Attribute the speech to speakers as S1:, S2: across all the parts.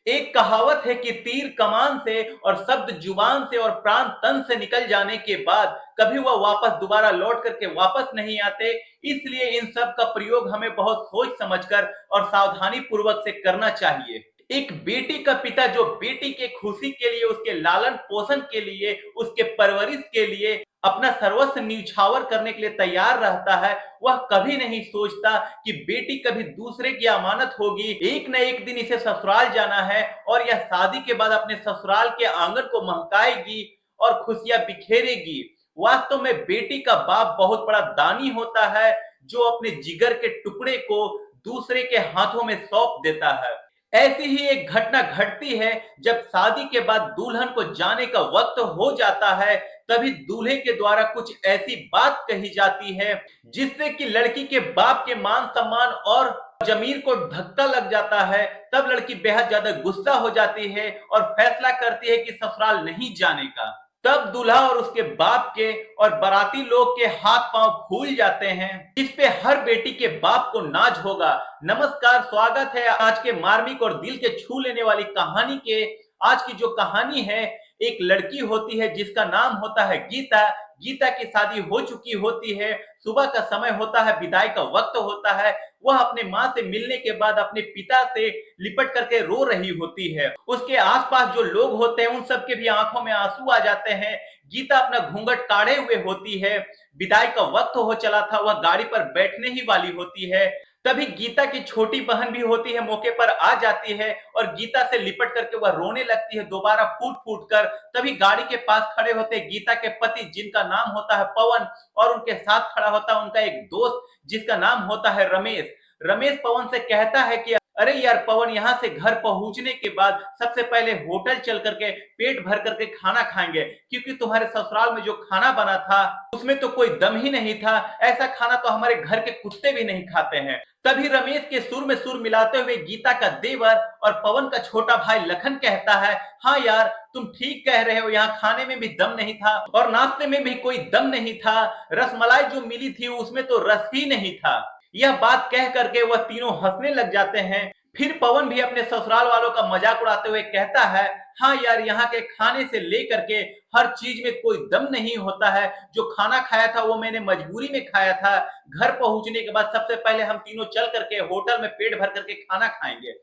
S1: एक कहावत है कि तीर कमान से और शब्द जुबान से और प्राण तन से निकल जाने के बाद कभी वह वापस दोबारा लौट करके वापस नहीं आते। इसलिए इन सब का प्रयोग हमें बहुत सोच समझकर और सावधानी पूर्वक से करना चाहिए। एक बेटी का पिता जो बेटी के खुशी के लिए, उसके लालन पोषण के लिए, उसके परवरिश के लिए अपना सर्वस्व न्यौछावर करने के लिए तैयार रहता है, वह कभी नहीं सोचता कि बेटी कभी दूसरे की अमानत होगी, एक न एक दिन इसे ससुराल जाना है और यह शादी के बाद अपने ससुराल के आंगन को महकाएगी और खुशियां बिखेरेगी। वास्तव में बेटी का बाप बहुत बड़ा दानी होता है, जो अपने जिगर के टुकड़े को दूसरे के हाथों में सौंप देता है। ऐसी ही एक घटना घटती है जब शादी के बाद दुल्हन को जाने का वक्त हो जाता है। तभी दूल्हे के द्वारा कुछ ऐसी बात कही जाती है जिससे कि लड़की के बाप के मान सम्मान और जमीर को धक्का लग जाता है। तब लड़की बेहद ज्यादा गुस्सा हो जाती है और फैसला करती है कि ससुराल नहीं जाने का। तब दूल्हा और उसके बाप के और बाराती लोग के हाथ पांव फूल जाते हैं, इस पे हर बेटी के बाप को नाज होगा। नमस्कार, स्वागत है आज के मार्मिक और दिल के छू लेने वाली कहानी के। आज की जो कहानी है, एक लड़की होती है जिसका नाम होता है गीता। गीता की शादी हो चुकी होती है, सुबह का समय होता है, विदाई का वक्त होता है। वह अपने माँ से मिलने के बाद अपने पिता से लिपट करके रो रही होती है। उसके आसपास जो लोग होते हैं उन सबके भी आंखों में आंसू आ जाते हैं। गीता अपना घूंघट काढ़े हुए होती है, विदाई का वक्त हो चला था, वह गाड़ी पर बैठने ही वाली होती है। तभी गीता की छोटी बहन भी होती है, मौके पर आ जाती है और गीता से लिपट करके वह रोने लगती है, दोबारा फूट फूट कर। तभी गाड़ी के पास खड़े होते गीता के पति, जिनका नाम होता है पवन, और उनके साथ खड़ा होता है उनका एक दोस्त जिसका नाम होता है रमेश। रमेश पवन से कहता है कि अरे यार पवन, यहाँ से घर पहुंचने के बाद सबसे पहले होटल चल करके पेट भर करके खाना खाएंगे, क्योंकि तुम्हारे ससुराल में जो खाना बना था उसमें तो कोई दम ही नहीं था। ऐसा खाना तो हमारे घर के कुत्ते भी नहीं खाते हैं। तभी रमेश के सुर में सुर मिलाते हुए गीता का देवर और पवन का छोटा भाई लखन कहता है, हाँ यार तुम ठीक कह रहे हो, यहाँ खाने में भी दम नहीं था और नाश्ते में भी कोई दम नहीं था। रसमलाई जो मिली थी उसमें तो रस ही नहीं था। यह बात कह करके वह तीनों हंसने लग जाते हैं। फिर पवन भी अपने ससुराल वालों का मजाक उड़ाते हुए कहता है, हाँ यार यहाँ के खाने से लेकर के हर चीज में कोई दम नहीं होता है। जो खाना खाया था वो मैंने मजबूरी में खाया था। घर पहुंचने के बाद सबसे पहले हम तीनों चल करके होटल में पेट भर करके खाना खाएंगे।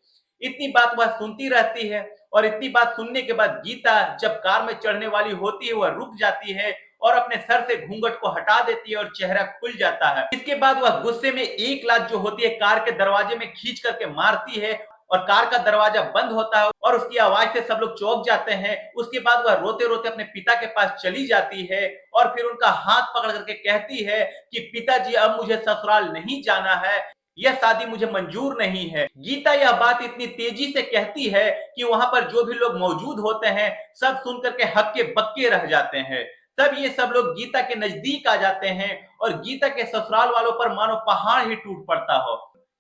S1: इतनी बात वह सुनती रहती है और इतनी बात सुनने के बाद गीता जब कार में चढ़ने वाली होती है वह रुक जाती है और अपने सर से घूंघट को हटा देती है और चेहरा खुल जाता है। इसके बाद वह गुस्से में एक लात जो होती है कार के दरवाजे में खींच करके मारती है और कार का दरवाजा बंद होता है और उसकी आवाज से सब लोग चौंक जाते हैं। उसके बाद वह रोते रोते अपने पिता के पास चली जाती है और फिर उनका हाथ पकड़ करके कहती है कि पिताजी अब मुझे ससुराल नहीं जाना है, यह शादी मुझे मंजूर नहीं है। गीता यह बात इतनी तेजी से कहती है कि वहां पर जो भी लोग मौजूद होते हैं सब सुन करके हक्के बक्के रह जाते हैं। तब ये सब लोग गीता के नजदीक आ जाते हैं और गीता के ससुराल वालों पर मानो पहाड़ ही टूट पड़ता हो।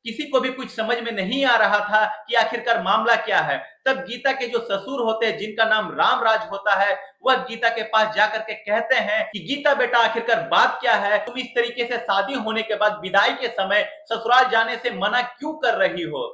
S1: किसी को भी कुछ समझ में नहीं आ रहा था कि आखिरकार मामला क्या है। तब गीता के जो ससुर होते हैं, जिनका नाम रामराज होता है, वह गीता के पास जाकर के कहते हैं कि गीता बेटा आखिरकार बात क्या है, तुम इस तरीके से शादी होने के बाद विदाई के समय ससुराल जाने से मना क्यों कर रही हो।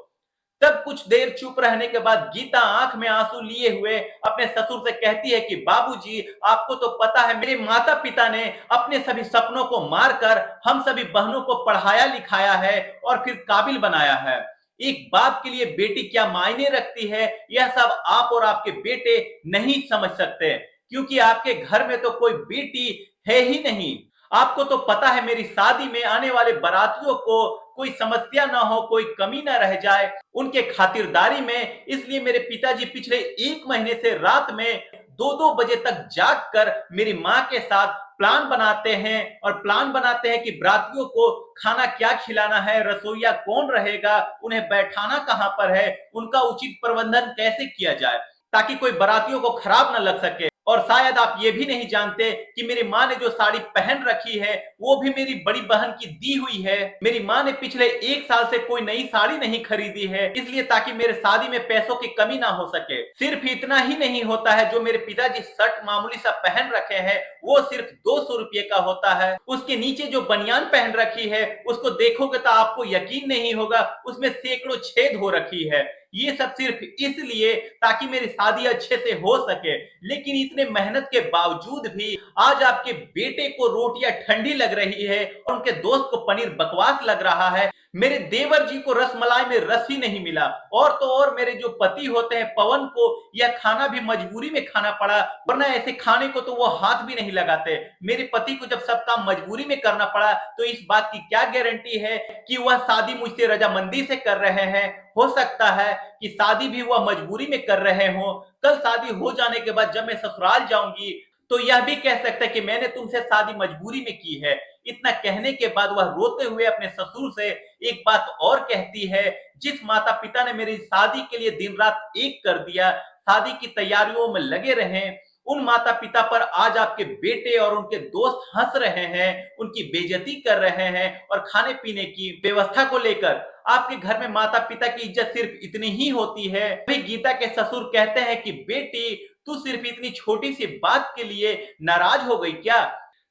S1: तब कुछ देर चुप रहने के बाद गीता आंख में आंसू लिए हुए अपने ससुर से कहती है कि बाबूजी, आपको तो पता है मेरे माता पिता ने अपने सभी सपनों को मारकर हम सभी बहनों को पढ़ाया लिखाया है और फिर काबिल बनाया है। एक बाप के लिए बेटी क्या मायने रखती है, यह सब आप और आपके बेटे नहीं समझ सकते, क्योंकि आपके घर में तो कोई बेटी है ही नहीं। आपको तो पता है मेरी शादी में आने वाले बारातियों को कोई समस्या ना हो, कोई कमी ना रह जाए, उनके खातिरदारी में इसलिए मेरे पिताजी पिछले 1 महीने से रात में 2-2 बजे तक जाग कर मेरी माँ के साथ प्लान बनाते हैं और प्लान बनाते हैं कि बारातियों को खाना क्या खिलाना है, रसोईया कौन रहेगा, उन्हें बैठाना कहाँ पर है, उनका उचित प्रबंधन कैसे किया जाए ताकि कोई बारातियों को खराब न लग सके। और शायद आप ये भी नहीं जानते कि मेरी माँ ने जो साड़ी पहन रखी है वो भी मेरी बड़ी बहन की दी हुई है। मेरी माँ ने पिछले 1 साल से कोई नई साड़ी नहीं खरीदी है, इसलिए ताकि मेरे शादी में पैसों की कमी ना हो सके। सिर्फ इतना ही नहीं होता है, जो मेरे पिताजी शर्ट मामूली सा पहन रखे हैं वो सिर्फ 200 रुपये का होता है। उसके नीचे जो बनियान पहन रखी है उसको देखोगे तो आपको यकीन नहीं होगा, उसमें सैकड़ों छेद हो रखी है। ये सब सिर्फ इसलिए ताकि मेरी शादी अच्छे से हो सके। लेकिन इतने मेहनत के बावजूद भी आज आपके बेटे को रोटियां ठंडी लग रही है और उनके दोस्त को पनीर बकवास लग रहा है। मेरे देवर जी को रसमलाई में रस ही नहीं मिला, और तो और मेरे जो पति होते हैं पवन को यह खाना भी मजबूरी में खाना पड़ा, वरना ऐसे खाने को तो वो हाथ भी नहीं लगाते। मेरे पति को जब सब काम मजबूरी में करना पड़ा तो इस बात की क्या गारंटी है कि वह शादी मुझसे रजामंदी से कर रहे हैं। हो सकता है कि शादी भी वह मजबूरी में कर रहे हो। कल शादी हो जाने के बाद जब मैं ससुराल जाऊंगी तो यह भी कह सकता है कि मैंने तुमसे शादी मजबूरी में की है। इतना कहने के बाद वह रोते हुए अपने ससुर से एक बात और कहती है, जिस माता पिता ने मेरी शादी के लिए दिन रात एक कर दिया, शादी की तैयारियों में लगे रहे, उन माता पिता पर आज आपके बेटे और उनके दोस्त हंस रहे हैं, उनकी बेइज्जती कर रहे हैं। और खाने पीने की व्यवस्था को लेकर आपके घर में माता पिता की इज्जत सिर्फ इतनी ही होती है। वही गीता के ससुर कहते हैं कि बेटी तू सिर्फ इतनी छोटी सी बात के लिए नाराज हो गई क्या?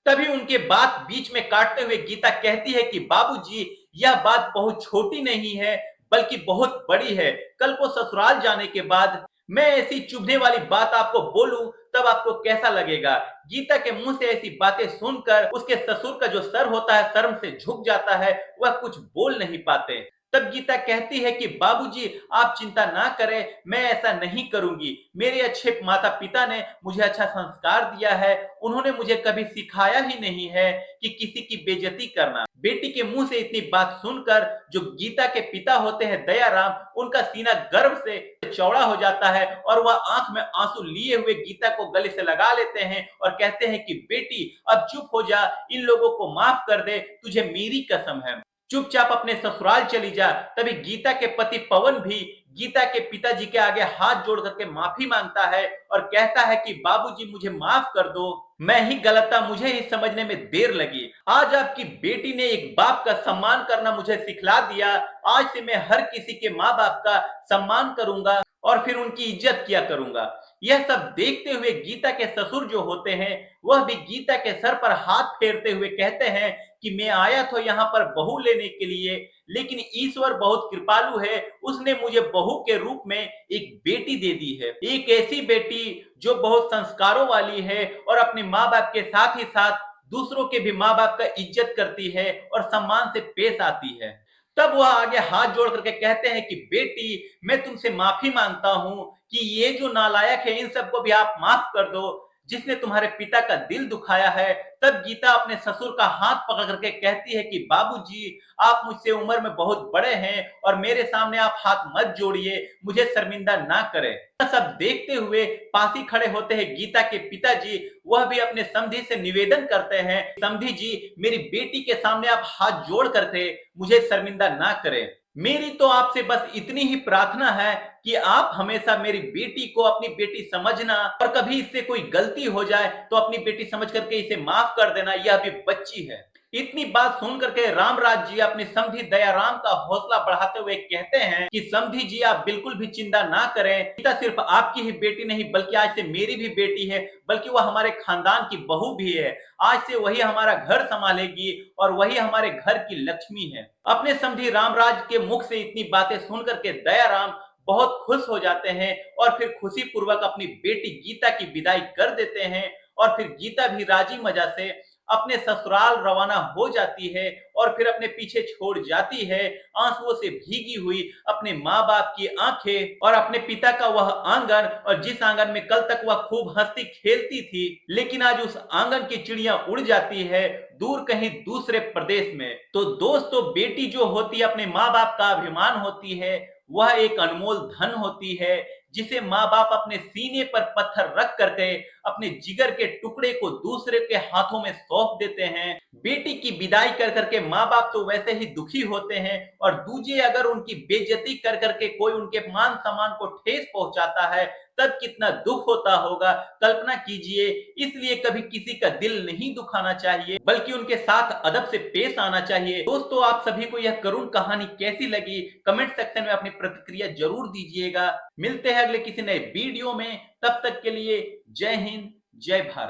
S1: तभी उनके बात बीच में काटते हुए गीता कहती है कि बाबूजी, यह बात बहुत छोटी नहीं है बल्कि बहुत बड़ी है। कल को ससुराल जाने के बाद मैं ऐसी चुभने वाली बात आपको बोलूं तब आपको कैसा लगेगा? गीता के मुंह से ऐसी बातें सुनकर उसके ससुर का जो सर होता है शर्म से झुक जाता है, वह कुछ बोल नहीं पाते। तब गीता कहती है कि बाबूजी आप चिंता ना करें, मैं ऐसा नहीं करूंगी। मेरे अच्छे माता पिता ने मुझे अच्छा संस्कार दिया है, उन्होंने मुझे कभी सिखाया ही नहीं है कि किसी की बेइज्जती करना। बेटी के मुंह से इतनी बात सुनकर जो गीता के पिता होते हैं दयाराम, उनका सीना गर्व से चौड़ा हो जाता है और वह आंख में आंसू लिए हुए गीता को गले से लगा लेते हैं और कहते हैं कि बेटी अब चुप हो जा, इन लोगों को माफ कर दे, तुझे मेरी कसम है, चुपचाप अपने ससुराल चली जा। तभी गीता के पति पवन भी गीता के पिताजी के आगे हाथ जोड़ करके माफी मांगता है और कहता है कि बाबूजी मुझे माफ कर दो, मैं ही गलत था, मुझे ही समझने में देर लगी। आज आपकी बेटी ने एक बाप का सम्मान करना मुझे सिखला दिया। आज से मैं हर किसी के माँ बाप का सम्मान करूंगा और फिर उनकी इज्जत किया करूंगा। यह सब देखते हुए गीता के ससुर जो होते हैं वह भी गीता के सर पर हाथ फेरते हुए कहते हैं कि मैं आया तो यहाँ पर बहू लेने के लिए, लेकिन ईश्वर बहुत कृपालु है, उसने मुझे बहू के रूप में एक बेटी दे दी है। एक ऐसी बेटी जो बहुत संस्कारों वाली है और अपने माँ बाप के साथ ही साथ दूसरों के भी माँ बाप का इज्जत करती है और सम्मान से पेश आती है। तब वह आगे हाथ जोड़ करके कहते हैं कि बेटी मैं तुमसे माफी मांगता हूं कि ये जो नालायक है इन सबको भी आप माफ कर दो, जिसने तुम्हारे पिता का दिल दुखाया है। तब गीता अपने ससुर का हाथ पकड़ करके कहती है कि बाबूजी आप मुझसे उम्र में बहुत बड़े हैं और मेरे सामने आप हाथ मत जोड़िए, मुझे शर्मिंदा ना करें। सब देखते हुए पास ही खड़े होते हैं गीता के पिताजी, वह भी अपने समधी से निवेदन करते हैं, समधी जी मेरी बेटी के सामने आप हाथ जोड़ करके मुझे शर्मिंदा ना करें। मेरी तो आपसे बस इतनी ही प्रार्थना है कि आप हमेशा मेरी बेटी को अपनी बेटी समझना और कभी इससे कोई गलती हो जाए तो अपनी बेटी समझ करके इसे माफ कर देना, यह भी बच्ची है। इतनी बात सुन करके रामराज जी अपने समधी दयाराम का हौसला बढ़ाते हुए कहते हैं कि समधी जी आप बिल्कुल भी चिंता ना करें, गीता सिर्फ आपकी ही बेटी नहीं बल्कि आज से मेरी भी बेटी है, बल्कि वह हमारे खानदान की बहू भी है। आज से वही हमारा घर संभालेगी और वही हमारे घर की लक्ष्मी है। अपने समधी रामराज के मुख से इतनी बातें सुन करके दयाराम बहुत खुश हो जाते हैं और फिर खुशी पूर्वक अपनी बेटी गीता की विदाई कर देते हैं और फिर गीता भी राजी मजा से अपने ससुराल रवाना हो जाती है और फिर अपने पीछे छोड़ जाती है आंसुओं से भीगी हुई अपने माँ बाप की आंखें और अपने पिता का वह आंगन, और जिस आंगन में कल तक वह खूब हंसती खेलती थी, लेकिन आज उस आंगन की चिड़िया उड़ जाती है दूर कहीं दूसरे प्रदेश में। तो दोस्तों बेटी जो होती है अपने माँ बाप का अभिमान होती है, वह एक अनमोल धन होती है जिसे माँ बाप अपने सीने पर पत्थर रख करके अपने जिगर के टुकड़े को दूसरे के हाथों में सौंप देते हैं। बेटी की विदाई कर करके माँ बाप तो वैसे ही दुखी होते हैं और दूजे अगर उनकी बेइज्जती कर करके कोई उनके मान सम्मान को ठेस पहुंचाता है तब कितना दुख होता होगा, कल्पना कीजिए। इसलिए कभी किसी का दिल नहीं दुखाना चाहिए बल्कि उनके साथ अदब से पेश आना चाहिए। दोस्तों आप सभी को यह करुण कहानी कैसी लगी कमेंट सेक्शन में अपनी प्रतिक्रिया जरूर दीजिएगा। मिलते हैं अगले किसी नए वीडियो में, तब तक के लिए जय हिंद जय भारत।